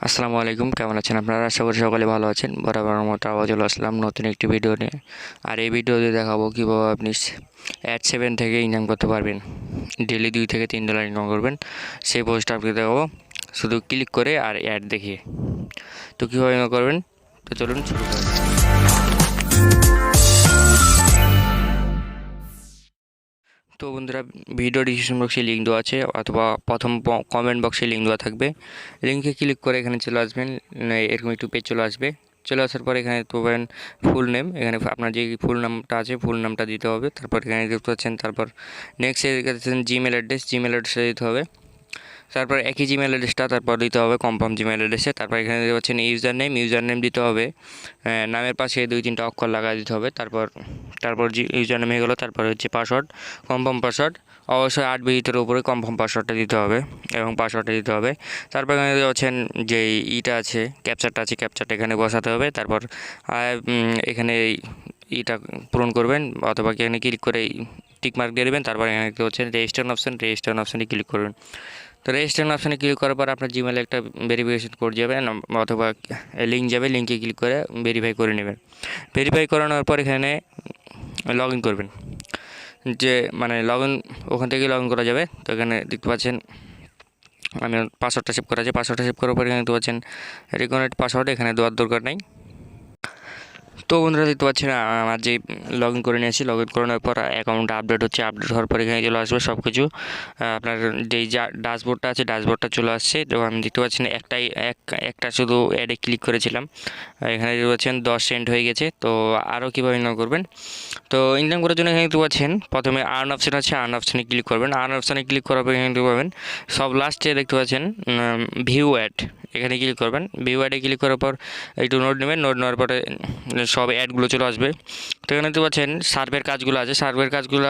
আসসালামু আলাইকুম, কেমন আছেন আপনারা? আশা করি সকলে ভালো আছেন। বরাবরের মতো আবার চলে আসলাম নতুন একটি ভিডিও নিয়ে। আর এই ভিডিওতে দেখাবো কীভাবে আপনি @7 থেকে ইনকাম করতে পারবেন। ডেলি $2 থেকে $3 ইনকাম করবেন, সেই পোস্টটা আপনাকে দেখাবো শুধু ক্লিক করে আর অ্যাড দেখিয়ে। তো কীভাবে ইনকাম করবেন, তো চলুন শুরু করি। তো বন্ধুরা, ভিডিও ডিসক্রিপশন বক্সে লিঙ্ক দেওয়া আছে অথবা প্রথম কমেন্ট বক্সে লিঙ্ক দেওয়া থাকবে। লিঙ্কে ক্লিক করে এখানে চলে আসবেন, এরকম একটু পেজ চলে আসবে। চলে আসার পর এখানে পাবেন ফুল নেম। এখানে আপনার যে ফুল নামটা আছে ফুল নামটা দিতে হবে। তারপর এখানে দেখতে পাচ্ছেন, তারপর নেক্সট জিমেল অ্যাড্রেসটা দিতে হবে। তারপর একই জিমেল অ্যাড্রেসটা তারপর দিতে হবে কনফার্ম জিমেল অ্যাড্রেসে। তারপর এখানে দেখতে পাচ্ছেন ইউজার নেম দিতে হবে। নামের পাশে 2-3টা অক্ষর লাগাই দিতে হবে। তারপর ইউজার নেম হয়ে গেলো। তারপর হচ্ছে পাসওয়ার্ড, কনফার্ম পাসওয়ার্ড। অবশ্যই 8 ডিজিটের উপরে কনফার্ম পাসওয়ার্ডটা দিতে হবে এবং পাসওয়ার্ডটা দিতে হবে। তারপর এখানে দেখতে পাচ্ছেন যে ক্যাপচারটা আছে, ক্যাপচারটা এখানে বসাতে হবে। তারপর এখানে ইটা পূরণ করবেন অথবা এখানে ক্লিক করে টিক মার্ক দিয়ে দেবেন। তারপর এখানে দেখতে পাচ্ছেন রেজিস্টার অপশানে ক্লিক করবেন। তো রেজিস্টার অপশানে ক্লিক করার পর আপনার জিমেলে একটা ভেরিফিকেশন কোড যাবে অথবা লিঙ্ক যাবে। লিঙ্কে ক্লিক করে ভেরিফাই করে নেবেন। ভেরিফাই করানোর পর এখানে লগ ইন করবেন, যে ওখান থেকে লগ ইন করা যাবে। তো এখানে দেখতে পাচ্ছেন আমি পাসওয়ার্ডটা সেভ করা আছে। পাসওয়ার্ডটা সেভ করার পর এখানে দেখতে পাচ্ছেন রিকনেক্ট পাসওয়ার্ড, এখানে দেওয়ার দরকার নেই। তো বন্ধুরা দেখতে পাচ্ছেন আমার যে লগ ইন করে নিয়েছি। লগ ইন করানোর পর অ্যাকাউন্টটা আপডেট হচ্ছে। আপডেট হওয়ার পর এখানে চলে আসবে সব কিছু। আপনার যেই ড্যাশবোর্ডটা আছে ড্যাশবোর্ডটা চলে আসছে। তো আমি দেখতে পাচ্ছেন একটা শুধু অ্যাডে ক্লিক করেছিলাম। এখানে দেখতে পাচ্ছেন 10 সেন্ট হয়ে গেছে। তো আরও কীভাবে ইনকাম করবেন, তো ইনকাম করার জন্য এখানে দেখতে পাচ্ছেন প্রথমে আর্ন অপশান আছে। আর্ন অপশানে ক্লিক করবেন। আর্ন অপশানে ক্লিক করার পর এখানে দেখতে পাবেন সব লাস্টে দেখতে পাচ্ছেন ভিউ অ্যাড, এখানে ক্লিক করবেন। ভিউ অ্যাডে ক্লিক করার পর একটু নোট নেবেন। নোট নেওয়ার পরে সব অ্যাডগুলো চলে আসবে। তো এখানে দেখতে পাচ্ছেন সার্ভের কাজগুলো আছে। সার্ভের কাজগুলো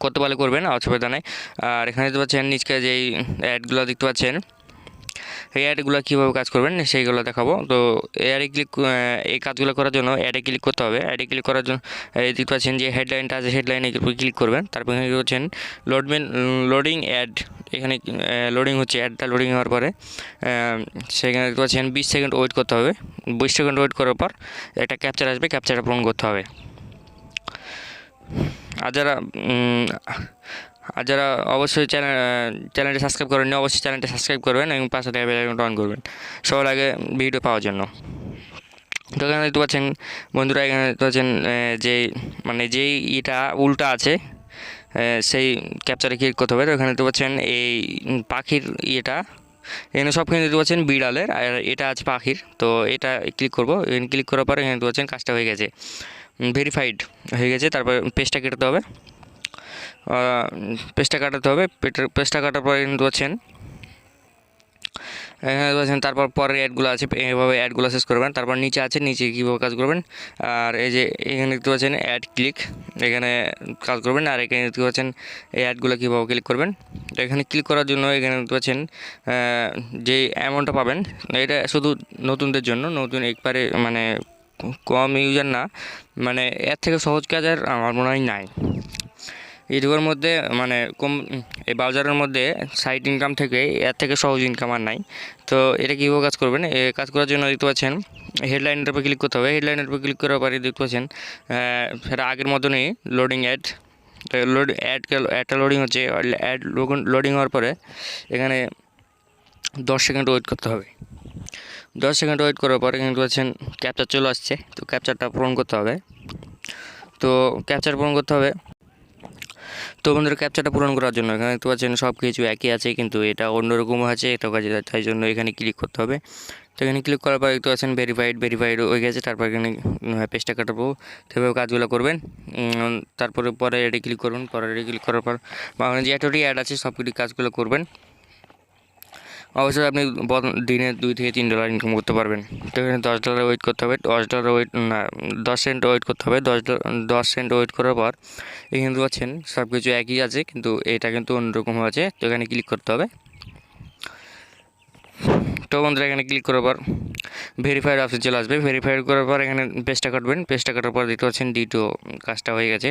করতে পারলে করবেন, অসুবিধা নেই। আর এখানে দেখতে পাচ্ছেন নিচকে যেই অ্যাডগুলো দেখতে পাচ্ছেন, এই অ্যাডগুলো কীভাবে কাজ করবেন সেইগুলো দেখাবো। তো এই কাজগুলো করার জন্য অ্যাডে ক্লিক করতে হবে। অ্যাডে ক্লিক করার জন্য দেখতে পাচ্ছেন যে হেডলাইনটা আছে, হেডলাইনের উপর ক্লিক করবেন। তারপর এখানে হচ্ছেন লোডিং অ্যাড, এখানে লোডিং হচ্ছে। অ্যাডটা লোডিং হওয়ার পরে সেখানে দেখতে পাচ্ছেন 20 সেকেন্ড ওয়েট করতে হবে। 20 সেকেন্ড ওয়েট করার পর একটা ক্যাপচার আসবে, ক্যাপচারটা পূরণ করতে হবে। আর যারা অবশ্যই চ্যানেলটা সাবস্ক্রাইব করেননি, অবশ্যই চ্যানেলটা সাবস্ক্রাইব করবেন এবং পাশে থাকা বেল আইকনটা অন করবেন সবার আগে ভিডিও পাওয়ার জন্য। তো এখানে দেখতে পাচ্ছেন বন্ধুরা, এখানে দেখতে পাচ্ছেন যেই উল্টা আছে সেই ক্যাপচারে ক্লিক করতে হবে। তো এখানে দেখতে পাচ্ছেন এই পাখির এখানে সবখানে দেখতে পাচ্ছেন বিড়ালের, আর এটা আছে পাখির। তো এটা ক্লিক করবো। এখানে ক্লিক করার পরে এখানে দেখতে পাচ্ছেন কাজটা হয়ে গেছে, ভেরিফাইড হয়ে গেছে। তারপর পেজটা কেটে হবে, পেজটা কাটাতে হবে। পেজটা কাটার পরে কিন্তু পাচ্ছেন এখানে পাচ্ছেন তারপর পরের অ্যাডগুলো আছে, এভাবে অ্যাডগুলো শেষ করবেন। তারপর নিচে কীভাবে কাজ করবেন, আর এই যে এখানে দেখতে পাচ্ছেন অ্যাড ক্লিক, এখানে কাজ করবেন। আর এখানে দেখতে পাচ্ছেন এই অ্যাডগুলো কীভাবে ক্লিক করবেন। তো এখানে ক্লিক করার জন্য এখানে দেখতে পাচ্ছেন যে অ্যামাউন্টটা পাবেন, এটা শুধু নতুনদের জন্য। নতুন একবারে কম ইউজার না, এর থেকে সহজ কাজ আর আমার মনে হয় নাই ইউটিউবের মধ্যে, এই ব্রাউজারের মধ্যে সাইড ইনকাম থেকে এর থেকে সহজ ইনকাম আর নাই। তো এটা কীভাবে কাজ করবেন, কাজ করার জন্য দেখতে পাচ্ছেন হেডলাইনের উপর ক্লিক করতে হবে। হেডলাইনের উপর ক্লিক করার পরে দেখতে পাচ্ছেন সেটা আগের মতনই লোডিং অ্যাড। অ্যাডটা লোডিং হচ্ছে। অ্যাড লোডিং হওয়ার পরে এখানে 10 সেকেন্ড ওয়েট করতে হবে। 10 সেকেন্ড ওয়েট করার পরে কিন্তু পাচ্ছেন ক্যাপচার চলে আসছে। তো ক্যাপচারটা পূরণ করতে হবে। তো বন্ধুরা, ক্যাপচারটা পূরণ করার জন্য এখানে দেখতে পাচ্ছেন সব কিছু একই আছে, কিন্তু এটা অন্যরকম আছে। এটা কাজে তাই জন্য এখানে ক্লিক করতে হবে। তো এখানে ক্লিক করার পর দেখতে পাচ্ছেন ভেরিফাইড হয়ে গেছে। তারপর এখানে পেজটা কাটাবো, সেভাবে কাজগুলো করবেন। পরে এটি ক্লিক করবেন। পরে এটি ক্লিক করার পর যে এতটি অ্যাড আছে সব কিছু কাজগুলো করবেন। অবশ্যই আপনি দিনে $2 থেকে $3 ইনকাম করতে পারবেন। তো এখানে $10 ওয়েট করতে হবে। $10 সেন্ট ওয়েট করতে হবে। 10 সেন্ট ওয়েট করার পর এখানে পাচ্ছেন সব কিছু একই আছে, কিন্তু এটা কিন্তু অন্যরকম আছে। তো এখানে ক্লিক করতে হবে। তো বন্ধুরা, এখানে ক্লিক করার পর ভেরিফাইড অপশন চলে আসবে। ভেরিফাইড করার পর এখানে পেজটা কাটবেন। পেজটা কাটার পর দেখতে পাচ্ছেন D2 কাজটা হয়ে গেছে।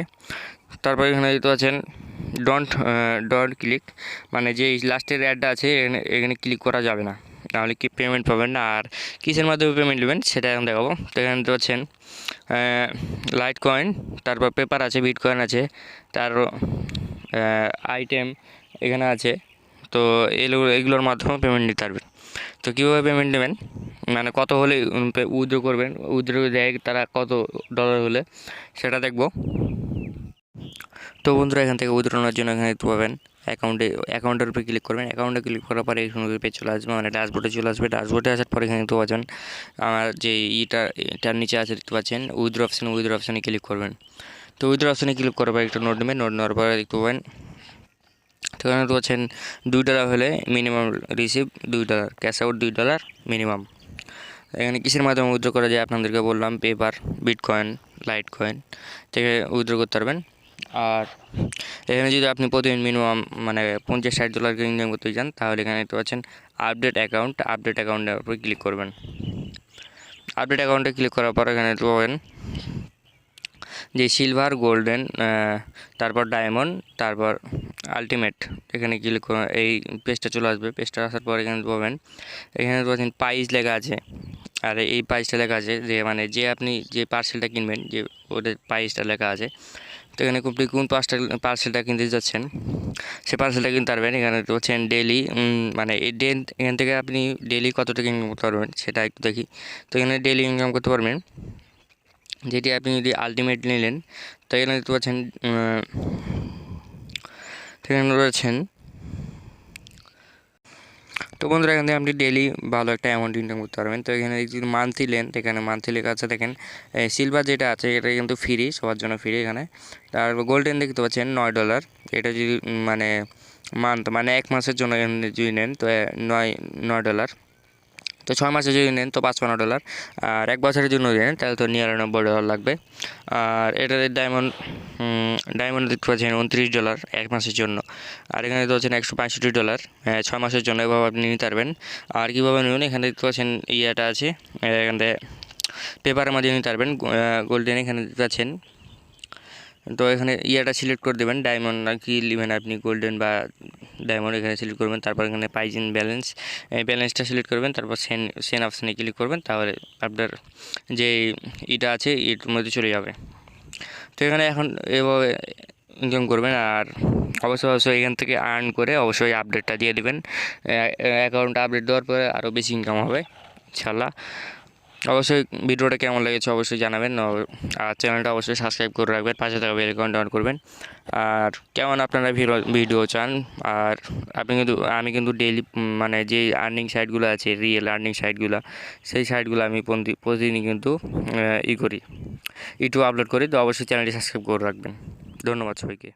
তারপর এখানে দেখতে পাচ্ছেন ডন্ট ক্লিক, যে লাস্টের অ্যাডটা আছে এখানে ক্লিক করা যাবে না। নাহলে কি পেমেন্ট পাবেন না। আর কিসের মাধ্যমে পেমেন্ট নেবেন সেটা এখন দেখাবো। তো এখানে দেখতে পাচ্ছেন লাইট কয়েন, তারপর পেপার আছে, বিটকয়েন আছে, তার আইটেম এখানে আছে। তো এগুলোর মাধ্যমে পেমেন্ট নিতে পারবেন। তো কীভাবে পেমেন্ট নেবেন, মানে কত হলে উইথড্র করবেন, উইথড্র দেয় তারা কত ডলার হলে, সেটা দেখব। তো বন্ধুরা এখান থেকে উইথড্র নেওয়ার জন্য এখানে দেখতে পাবেন অ্যাকাউন্টের উপরে ক্লিক করবেন। অ্যাকাউন্টে ক্লিক করার পরে এখানে পেজ চলে আসবে, মানে ড্যাশবোর্ডে চলে আসবে। ড্যাশবোর্ডে আসার পরে এখানে দেখতে পাচ্ছেন আমার যে এটার নিচে আছে দেখতে পাচ্ছেন উইথড্র অপশানে ক্লিক করবেন। তো উইথড্র অপশানে ক্লিক করার পর একটা নোট নেবেন, নোট নেওয়ার পরে দেখতে পাবেন তো এখানে দেখতে পাচ্ছেন $2 হলে minimum receive $2, cash out $2 minimum. এখানে কিসের মাধ্যমে উইথড্র করা যায় আপনাদেরকে বললাম, পেপার, বিটকয়েন, লাইট কয়েন থেকে উইথড্র করতে পারবেন। আর এখানে যদি আপনি প্রতিদিন মিনিমাম মানে $50-60 ইনকাম করতে চান, তাহলে এখানে দেখতে পাচ্ছেন আপডেট অ্যাকাউন্টের উপরে ক্লিক করবেন। আপডেট অ্যাকাউন্টে ক্লিক করার পর এখানে দেখতে পাবেন যে সিলভার, গোল্ডেন, তারপর ডায়মন্ড, তারপর আলটিমেট, এখানে ক্লিক করে এই পেজটা চলে আসবে। পেজটা আসার পর এখানে পাবেন প্রাইস লেখা আছে। আর এই প্রাইসটা লেখা আছে যে মানে আপনি যে পার্সেলটা কিনবেন যে ওদের প্রাইসটা লেখা আছে। তো এখানে আপনি কোন পার্সেলটা কিনতে যাচ্ছেন সে পার্সেলটা কিনতে পারবেন। এখানে দেখতে পাচ্ছেন ডেলি, মানে এখান থেকে আপনি ডেলি কত টাকা ইনকাম করতে পারবেন সেটা একটু দেখি। তো এখানে ডেলি ইনকাম করতে পারবেন, যেটি আপনি যদি আলটিমেট নিলেন। তো এখানে দেখতে পাচ্ছেন এখানে রয়েছেন। তো বন্ধুরা এখান থেকে আপনি ডেলি ভালো একটা অ্যামাউন্ট ইনকাম করতে পারবেন। তো এখানে যদি মান্থলি নেন, এখানে মান্থলি লেখা আছে দেখেন। সিলভার যেটা আছে এটা কিন্তু ফ্রি, সবার জন্য ফ্রি এখানে। তারপর গোল্ডেন দেখতে পাচ্ছেন $9, এটা যদি মানে মানে 1 মাসের জন্য এখানে যদি নেন তো $9। তো 6 মাসে যদি নেন তো $55। আর 1 বছরের জন্য যদি নেন তাহলে তো $99 লাগবে। আর এটাতে ডায়মন্ড দেখতে পাচ্ছেন $29 1 মাসের জন্য। আর এখানে দেখতে পাচ্ছেন $165 6 মাসের জন্য। এভাবে আপনি নিতে পারবেন। আর কীভাবে নেবেন, এখানে দেখতে পাচ্ছেন ইয়েটা আছে, এখান থেকে পেপারের মাধ্যমে নিতে পারবেন। গোল্ডেন এখানে দেখতে পাচ্ছেন। তো এখানে ইয়েটা সিলেক্ট করে দেবেন, ডায়মন্ড না কি নেবেন আপনি, গোল্ডেন বা ডায়মন্ড এখানে সিলেক্ট করবেন। তারপর এখানে প্রাইস ব্যালেন্স, ব্যালেন্সটা সিলেক্ট করবেন। তারপর সেন অপশানে ক্লিক করবেন, তাহলে আপনার যে ইটা আছে এর মধ্যে চলে যাবে। তো এখানে এখন এভাবে ইনকাম করবেন। আর অবশ্যই এখান থেকে আর্ন করে অবশ্যই আপডেটটা দিয়ে দেবেন। অ্যাকাউন্ট আপডেট দেওয়ার পরে আরও বেশি ইনকাম হবে ইনশাল্লাহ। অবশ্যই ভিডিওটা কেমন লেগেছে অবশ্যই জানাবেন। আর চ্যানেলটা অবশ্যই সাবস্ক্রাইব করে রাখবেন, পাশে থাকা বেল আইকনটা অন করবেন। আর কেমন আপনারা ভিডিও চান। আর আমি কিন্তু ডেইলি মানে যে আর্নিং সাইটগুলো আছে, রিয়েল আর্নিং সাইটগুলো, সেই সাইটগুলো আমি প্রতিদিনই কিন্তু করি, ইউটিউব আপলোড করি। তো অবশ্যই চ্যানেলটি সাবস্ক্রাইব করে রাখবেন। ধন্যবাদ সবাইকে।